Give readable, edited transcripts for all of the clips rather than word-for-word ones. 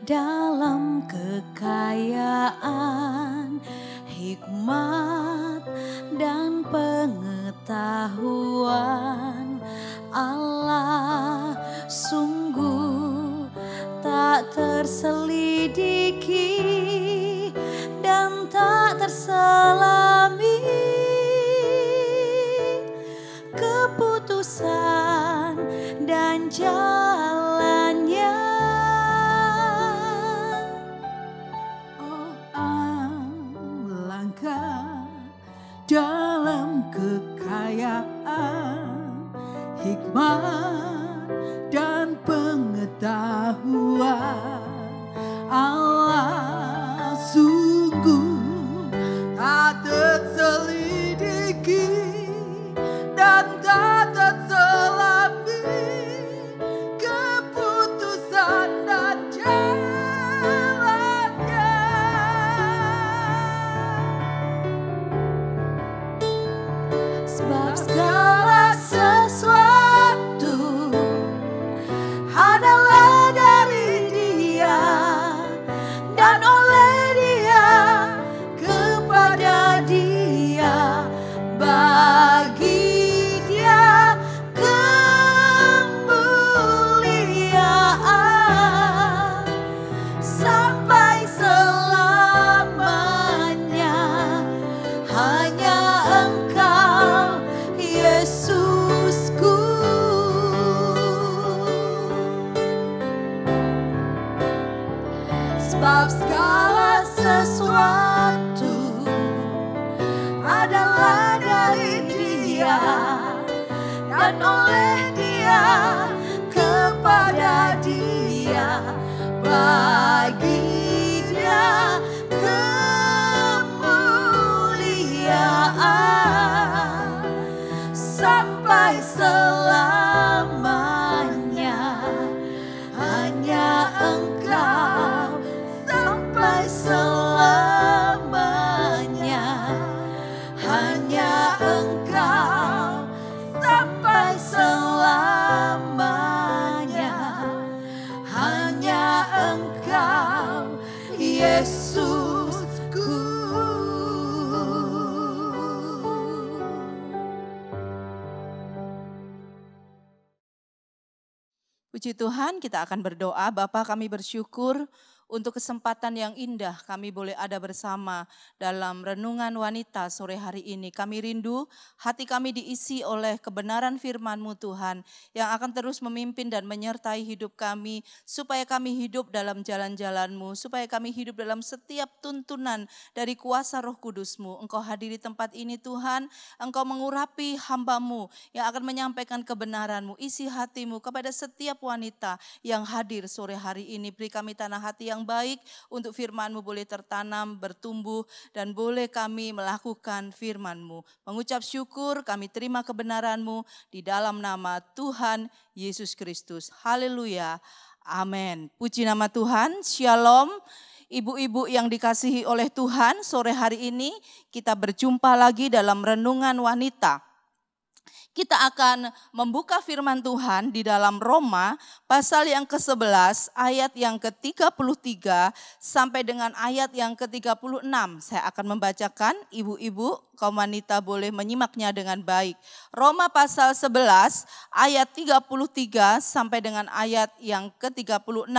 dalam kekayaan, hikmat dan pengetahuan. Allah sungguh tak terselidiki dan tak terselami. Keputusan dan jalannya, oh alangkah dalam kekayaan, hikmat dan pengetahuan. Allah sungguh tak terselidiki dan tak terselami. Keputusan dan jalannya, sebab segala sesuatu adalah dari Dia dan oleh Dia, kepada Dia, bagi Dia kemuliaan sampai selamanya. Hanya Engkau, Yesusku. Sebab segala sesuatu adalah dari Dia dan oleh Dia, kepada Dia, bagi Dia kemuliaan sampai selamanya. Hanya Engkau sampai selamanya. Hanya Engkau sampai selamanya. Hanya Engkau, Yesusku. Puji Tuhan, kita akan berdoa. Bapa, kami bersyukur untuk kesempatan yang indah kami boleh ada bersama dalam renungan wanita sore hari ini. Kami rindu hati kami diisi oleh kebenaran firman-Mu Tuhan yang akan terus memimpin dan menyertai hidup kami, supaya kami hidup dalam jalan-jalan-Mu, supaya kami hidup dalam setiap tuntunan dari kuasa Roh Kudus-Mu. Engkau hadir di tempat ini Tuhan, Engkau mengurapi hamba-Mu yang akan menyampaikan kebenaran-Mu. Isi hati-Mu kepada setiap wanita yang hadir sore hari ini. Beri kami tanah hati yang baik untuk firman-Mu boleh tertanam, bertumbuh, dan boleh kami melakukan firman-Mu. Mengucap syukur, kami terima kebenaran-Mu di dalam nama Tuhan Yesus Kristus. Haleluya. Amin. Puji nama Tuhan. Shalom. Ibu-ibu yang dikasihi oleh Tuhan, sore hari ini kita berjumpa lagi dalam renungan wanita. Kita akan membuka firman Tuhan di dalam Roma pasal yang ke-11 ayat yang ke-33 sampai dengan ayat yang ke-36. Saya akan membacakan, ibu-ibu kaum wanita boleh menyimaknya dengan baik. Roma pasal 11 ayat 33 sampai dengan ayat yang ke-36.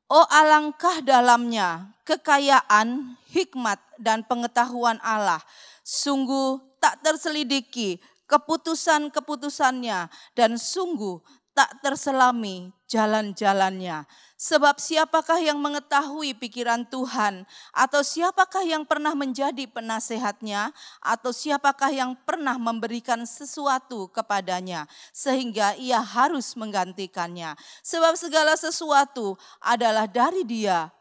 Oh alangkah dalamnya kekayaan, hikmat dan pengetahuan Allah. Sungguh tak terselidiki keputusan-keputusannya dan sungguh tak terselami jalan-jalannya. Sebab siapakah yang mengetahui pikiran Tuhan, atau siapakah yang pernah menjadi penasehatnya, atau siapakah yang pernah memberikan sesuatu kepadanya sehingga ia harus menggantikannya. Sebab segala sesuatu adalah dari Dia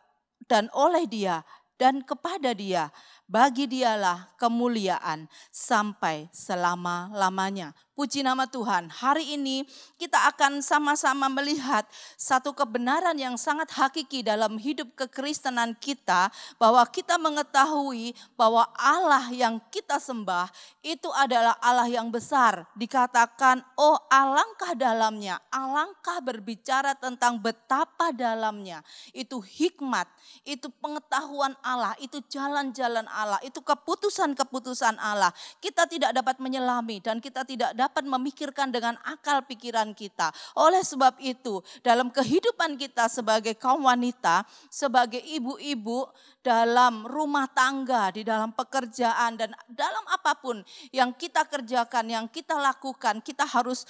dan oleh Dia dan kepada Dia. Bagi Dialah kemuliaan sampai selama-lamanya. Puji nama Tuhan, hari ini kita akan sama-sama melihat satu kebenaran yang sangat hakiki dalam hidup kekristenan kita. Bahwa kita mengetahui bahwa Allah yang kita sembah itu adalah Allah yang besar. Dikatakan, oh alangkah dalamnya, alangkah berbicara tentang betapa dalamnya. Itu hikmat, itu pengetahuan Allah, itu jalan-jalan Allah, itu keputusan-keputusan Allah. Kita tidak dapat menyelami dan kita tidak dapat memikirkan dengan akal pikiran kita. Oleh sebab itu, dalam kehidupan kita sebagai kaum wanita, sebagai ibu-ibu dalam rumah tangga, di dalam pekerjaan dan dalam apapun yang kita kerjakan, yang kita lakukan, kita harus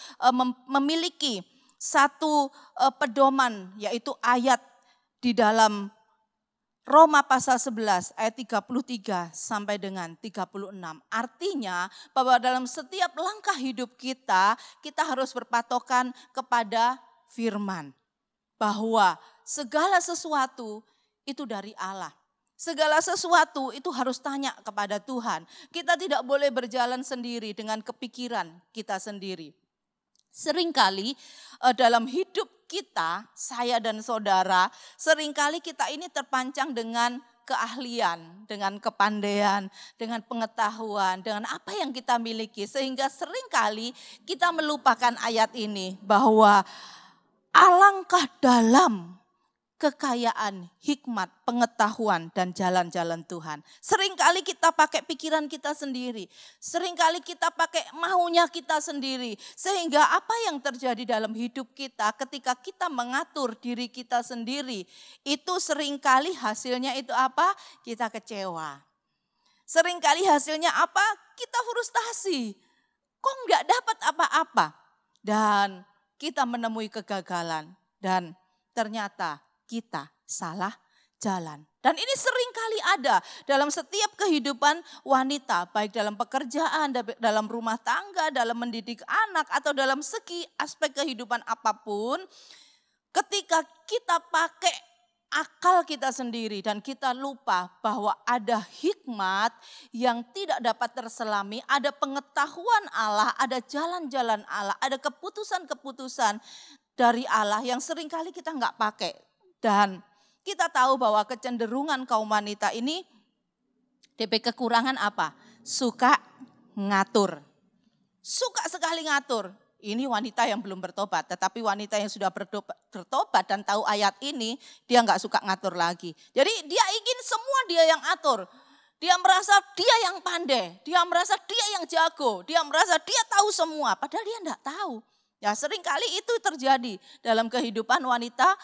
memiliki satu pedoman, yaitu ayat di dalam Roma pasal 11 ayat 33 sampai dengan 36. Artinya bahwa dalam setiap langkah hidup kita, kita harus berpatokan kepada firman. Bahwa segala sesuatu itu dari Allah. Segala sesuatu itu harus tanya kepada Tuhan. Kita tidak boleh berjalan sendiri dengan kepikiran kita sendiri. Seringkali dalam hidup kita, saya dan saudara, seringkali kita ini terpancang dengan keahlian, dengan kepandaian, dengan pengetahuan, dengan apa yang kita miliki. Sehingga seringkali kita melupakan ayat ini bahwa alangkah dalam kekayaan, hikmat, pengetahuan, dan jalan-jalan Tuhan. Seringkali kita pakai pikiran kita sendiri. Seringkali kita pakai maunya kita sendiri. Sehingga apa yang terjadi dalam hidup kita ketika kita mengatur diri kita sendiri. Itu seringkali hasilnya itu apa? Kita kecewa. Seringkali hasilnya apa? Kita frustasi. Kok nggak dapat apa-apa? Dan kita menemui kegagalan. Dan ternyata kita salah jalan. Dan ini seringkali ada dalam setiap kehidupan wanita, baik dalam pekerjaan, dalam rumah tangga, dalam mendidik anak, atau dalam segi aspek kehidupan apapun. Ketika kita pakai akal kita sendiri dan kita lupa bahwa ada hikmat yang tidak dapat terselami, ada pengetahuan Allah, ada jalan-jalan Allah, ada keputusan-keputusan dari Allah yang seringkali kita nggak pakai. Dan kita tahu bahwa kecenderungan kaum wanita ini DP kekurangan apa? Suka ngatur. Suka sekali ngatur. Ini wanita yang belum bertobat, tetapi wanita yang sudah bertobat dan tahu ayat ini, dia nggak suka ngatur lagi. Jadi dia ingin semua dia yang atur. Dia merasa dia yang pandai, dia merasa dia yang jago, dia merasa dia tahu semua, padahal dia enggak tahu. Ya seringkali itu terjadi dalam kehidupan wanita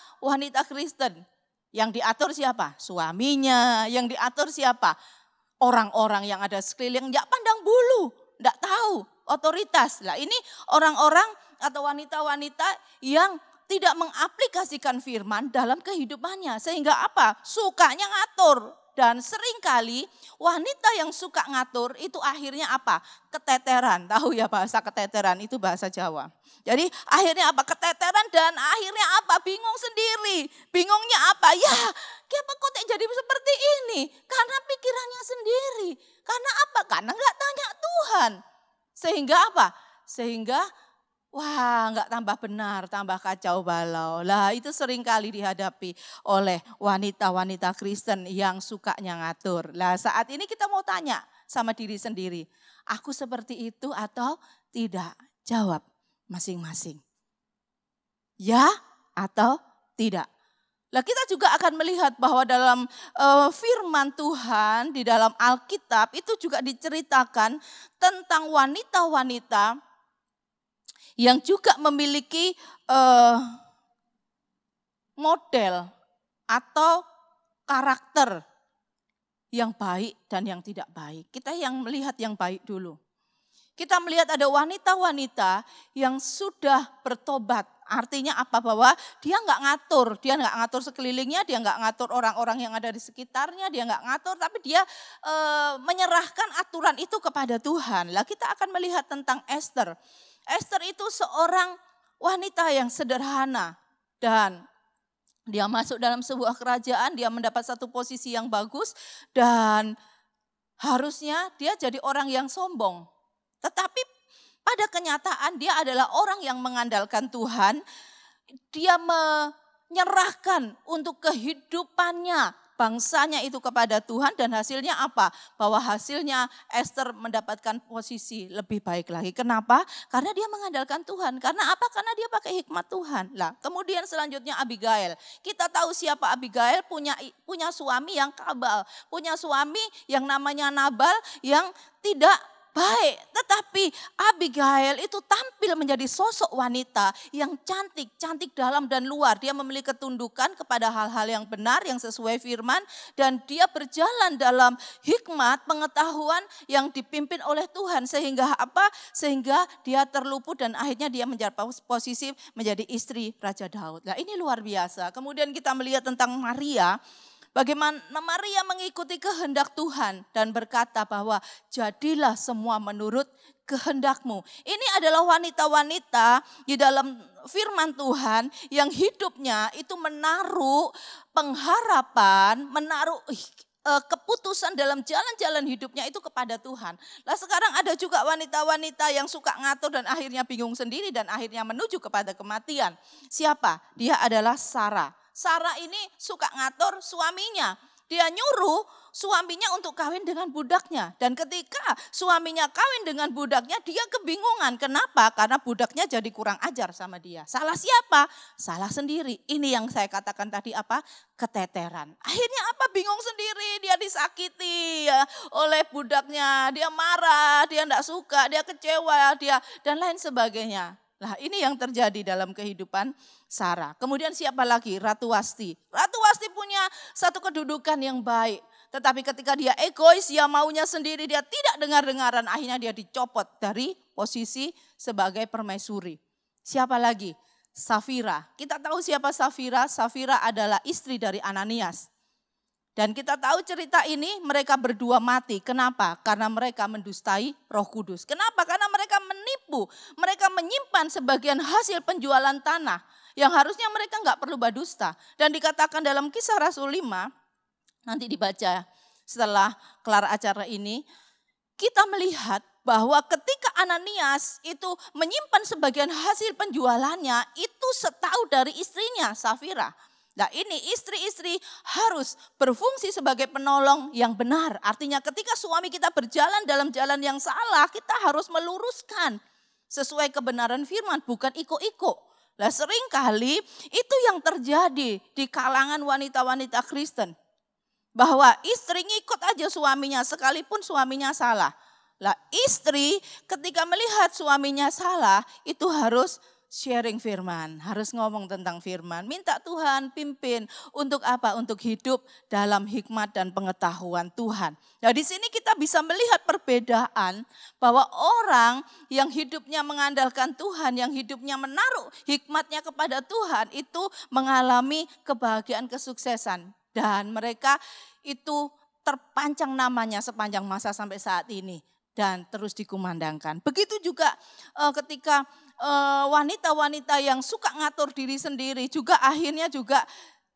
Kristen. Yang diatur siapa? Suaminya. Yang diatur siapa? Orang-orang yang ada sekeliling, enggak pandang bulu, enggak tahu otoritas. Lah ini orang-orang atau wanita-wanita yang tidak mengaplikasikan firman dalam kehidupannya. Sehingga apa? Sukanya ngatur. Dan seringkali wanita yang suka ngatur itu akhirnya apa? Keteteran. Tahu ya bahasa keteteran itu bahasa Jawa. Jadi akhirnya apa? Keteteran dan akhirnya apa? Bingung sendiri. Bingungnya apa? Ya kenapa kok jadi seperti ini? Karena pikirannya sendiri. Karena apa? Karena nggak tanya Tuhan. Sehingga apa? Sehingga wah nggak tambah benar, tambah kacau balau. Lah itu seringkali dihadapi oleh wanita-wanita Kristen yang sukanya ngatur. Lah saat ini kita mau tanya sama diri sendiri. Aku seperti itu atau tidak? Jawab masing-masing. Ya atau tidak? Lah kita juga akan melihat bahwa dalam firman Tuhan di dalam Alkitab itu juga diceritakan tentang wanita-wanita yang juga memiliki model atau karakter yang baik dan yang tidak baik. Kita yang melihat yang baik dulu. Kita melihat ada wanita-wanita yang sudah bertobat. Artinya apa? Bahwa dia nggak ngatur sekelilingnya, dia nggak ngatur orang-orang yang ada di sekitarnya, dia nggak ngatur, tapi dia menyerahkan aturan itu kepada Tuhan. Lah kita akan melihat tentang Esther. Esther itu seorang wanita yang sederhana dan dia masuk dalam sebuah kerajaan, dia mendapat satu posisi yang bagus dan harusnya dia jadi orang yang sombong. Tetapi pada kenyataan dia adalah orang yang mengandalkan Tuhan. Dia menyerahkan untuk kehidupannya, bangsanya itu kepada Tuhan, dan hasilnya apa? Bahwa hasilnya Ester mendapatkan posisi lebih baik lagi. Kenapa? Karena dia mengandalkan Tuhan. Karena apa? Karena dia pakai hikmat Tuhan. Lah, kemudian selanjutnya Abigail. Kita tahu siapa Abigail, punya suami yang kabal, punya suami yang namanya Nabal yang tidak baik. Tetapi Abigail itu tampil menjadi sosok wanita yang cantik, cantik dalam dan luar. Dia memiliki ketundukan kepada hal-hal yang benar, yang sesuai firman. Dan dia berjalan dalam hikmat, pengetahuan yang dipimpin oleh Tuhan. Sehingga apa? Sehingga dia terluput dan akhirnya dia menjadi posisi menjadi istri Raja Daud. Nah, ini luar biasa. Kemudian kita melihat tentang Maria. Bagaimana Maria mengikuti kehendak Tuhan dan berkata bahwa jadilah semua menurut kehendakmu. Ini adalah wanita-wanita di dalam firman Tuhan yang hidupnya itu menaruh pengharapan, menaruh keputusan dalam jalan-jalan hidupnya itu kepada Tuhan. Lah sekarang ada juga wanita-wanita yang suka ngatur dan akhirnya bingung sendiri dan akhirnya menuju kepada kematian. Siapa? Dia adalah Sarah. Sarah ini suka ngatur suaminya. Dia nyuruh suaminya untuk kawin dengan budaknya. Dan ketika suaminya kawin dengan budaknya, dia kebingungan. Kenapa? Karena budaknya jadi kurang ajar sama dia. Salah siapa? Salah sendiri. Ini yang saya katakan tadi apa? Keteteran. Akhirnya apa? Bingung sendiri. Dia disakiti ya, oleh budaknya. Dia marah, dia tidak suka, dia kecewa, dia dan lain sebagainya. Nah, ini yang terjadi dalam kehidupan Sarah. Kemudian siapa lagi? Ratu Wasti. Ratu Wasti punya satu kedudukan yang baik. Tetapi ketika dia egois, dia maunya sendiri, dia tidak dengar-dengaran. Akhirnya dia dicopot dari posisi sebagai permaisuri. Siapa lagi? Safira. Kita tahu siapa Safira? Safira adalah istri dari Ananias. Dan kita tahu cerita ini mereka berdua mati. Kenapa? Karena mereka mendustai Roh Kudus. Kenapa? Karena mereka menipu. Mereka menyimpan sebagian hasil penjualan tanah yang harusnya mereka nggak perlu berdusta. Dan dikatakan dalam Kisah Rasul 5, nanti dibaca setelah kelar acara ini, kita melihat bahwa ketika Ananias itu menyimpan sebagian hasil penjualannya, itu setahu dari istrinya Safira. Nah, ini istri-istri harus berfungsi sebagai penolong yang benar. Artinya ketika suami kita berjalan dalam jalan yang salah, kita harus meluruskan sesuai kebenaran firman, bukan iko-iko. Nah, seringkali itu yang terjadi di kalangan wanita-wanita Kristen. Bahwa istri ngikut aja suaminya sekalipun suaminya salah. Lah, istri ketika melihat suaminya salah itu harus sharing firman, harus ngomong tentang firman. Minta Tuhan pimpin untuk apa? Untuk hidup dalam hikmat dan pengetahuan Tuhan. Nah, di sini kita bisa melihat perbedaan bahwa orang yang hidupnya mengandalkan Tuhan, yang hidupnya menaruh hikmatnya kepada Tuhan itu mengalami kebahagiaan kesuksesan. Dan mereka itu terpancang namanya sepanjang masa sampai saat ini. Dan terus dikumandangkan. Begitu juga ketika wanita-wanita yang suka ngatur diri sendiri juga akhirnya juga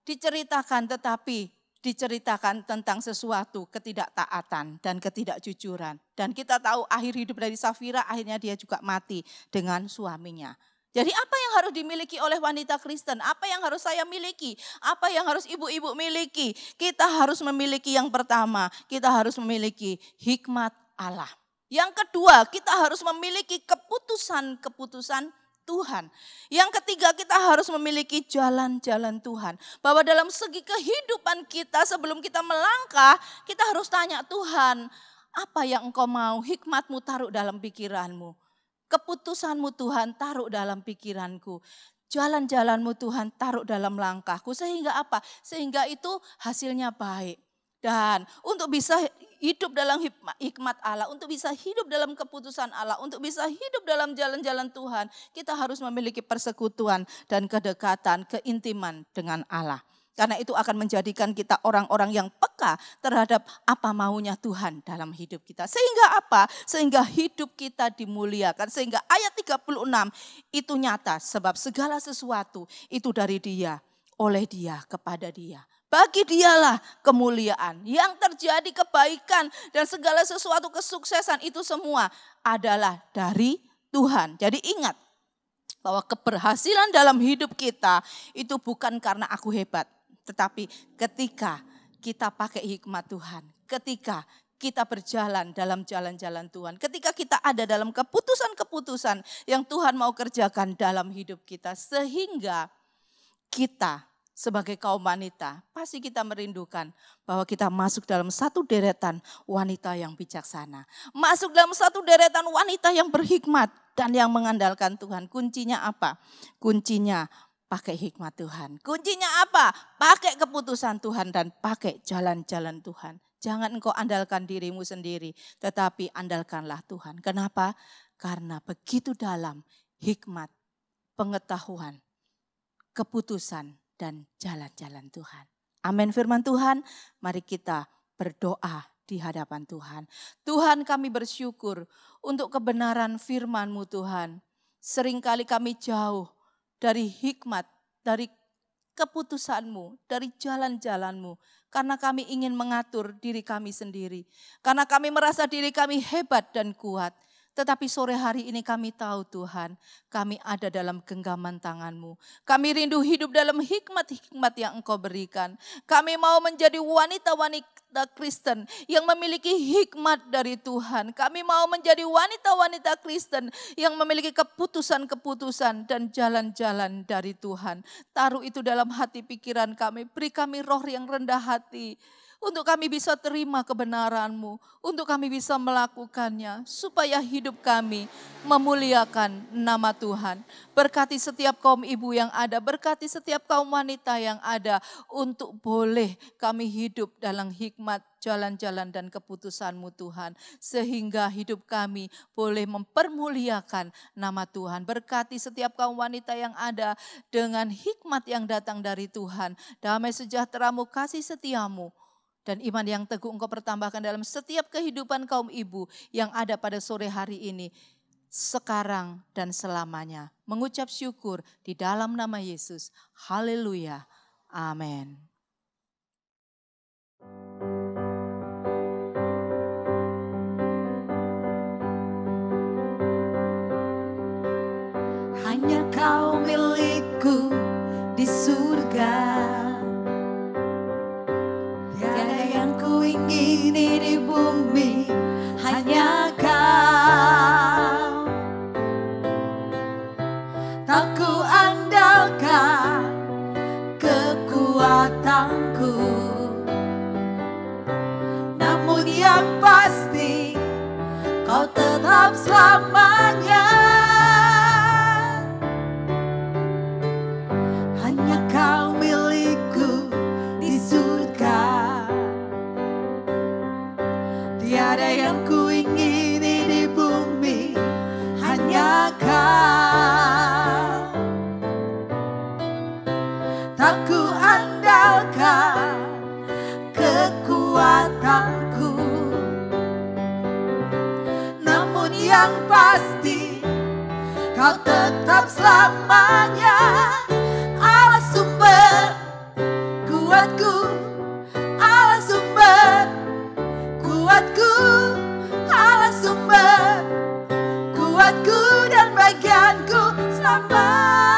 diceritakan, tetapi diceritakan tentang sesuatu ketidaktaatan dan ketidakjujuran. Dan kita tahu akhir hidup dari Safira akhirnya dia juga mati dengan suaminya. Jadi apa yang harus dimiliki oleh wanita Kristen? Apa yang harus saya miliki? Apa yang harus ibu-ibu miliki? Kita harus memiliki yang pertama, kita harus memiliki hikmat Allah. Yang kedua, kita harus memiliki keputusan-keputusan Tuhan. Yang ketiga, kita harus memiliki jalan-jalan Tuhan. Bahwa dalam segi kehidupan kita sebelum kita melangkah, kita harus tanya Tuhan, apa yang Engkau mau? Hikmat-Mu taruh dalam pikiranmu. Keputusan-Mu Tuhan taruh dalam pikiranku. Jalan-jalan-Mu Tuhan taruh dalam langkahku. Sehingga apa? Sehingga itu hasilnya baik. Dan untuk bisa hidup dalam hikmat Allah, untuk bisa hidup dalam keputusan Allah, untuk bisa hidup dalam jalan-jalan Tuhan, kita harus memiliki persekutuan dan kedekatan, keintiman dengan Allah. Karena itu akan menjadikan kita orang-orang yang peka terhadap apa maunya Tuhan dalam hidup kita. Sehingga apa? Sehingga hidup kita dimuliakan. Sehingga ayat 36 itu nyata sebab segala sesuatu itu dari Dia, oleh Dia, kepada Dia. Bagi Dialah kemuliaan, yang terjadi kebaikan dan segala sesuatu kesuksesan itu semua adalah dari Tuhan. Jadi ingat bahwa keberhasilan dalam hidup kita itu bukan karena aku hebat. Tetapi ketika kita pakai hikmat Tuhan, ketika kita berjalan dalam jalan-jalan Tuhan, ketika kita ada dalam keputusan-keputusan yang Tuhan mau kerjakan dalam hidup kita, sehingga kita sebagai kaum wanita pasti kita merindukan bahwa kita masuk dalam satu deretan wanita yang bijaksana, masuk dalam satu deretan wanita yang berhikmat dan yang mengandalkan Tuhan. Kuncinya apa? Kuncinya pakai hikmat Tuhan. Kuncinya apa? Pakai keputusan Tuhan dan pakai jalan-jalan Tuhan. Jangan engkau andalkan dirimu sendiri, tetapi andalkanlah Tuhan. Kenapa? Karena begitu dalam hikmat, pengetahuan, keputusan, dan jalan-jalan Tuhan. Amin firman Tuhan, mari kita berdoa di hadapan Tuhan. Tuhan, kami bersyukur untuk kebenaran firman-Mu Tuhan. Seringkali kami jauh dari hikmat, dari keputusan-Mu, dari jalan-jalan-Mu. Karena kami ingin mengatur diri kami sendiri. Karena kami merasa diri kami hebat dan kuat. Tetapi sore hari ini kami tahu Tuhan, kami ada dalam genggaman tangan-Mu. Kami rindu hidup dalam hikmat-hikmat yang Engkau berikan. Kami mau menjadi wanita-wanita Kristen yang memiliki hikmat dari Tuhan. Kami mau menjadi wanita-wanita Kristen yang memiliki keputusan-keputusan dan jalan-jalan dari Tuhan. Taruh itu dalam hati pikiran kami, beri kami roh yang rendah hati. Untuk kami bisa terima kebenaran-Mu, untuk kami bisa melakukannya, supaya hidup kami memuliakan nama Tuhan. Berkati setiap kaum ibu yang ada, berkati setiap kaum wanita yang ada, untuk boleh kami hidup dalam hikmat, jalan-jalan dan keputusan-Mu Tuhan. Sehingga hidup kami boleh mempermuliakan nama Tuhan. Berkati setiap kaum wanita yang ada dengan hikmat yang datang dari Tuhan. Damai sejahtera-Mu, kasih setia-Mu, dan iman yang teguh Engkau pertambahkan dalam setiap kehidupan kaum ibu yang ada pada sore hari ini, sekarang dan selamanya. Mengucap syukur di dalam nama Yesus. Haleluya. Amin. Hanya Kau milikku di surga. Ingini di bumi, hanya Kau. Tak ku andalkan kekuatanku, namun yang pasti Kau tetap selamanya. Hanya Kau milikku di surga. Tiada yang ku ingini di bumi, hanya Kau. Tak ku andalkan kekuatanku, namun yang pasti Kau tetap selamanya. Allah sumber kuatku, Allah sumber kuatku, Allah sumber kuatku dan bagianku selamanya.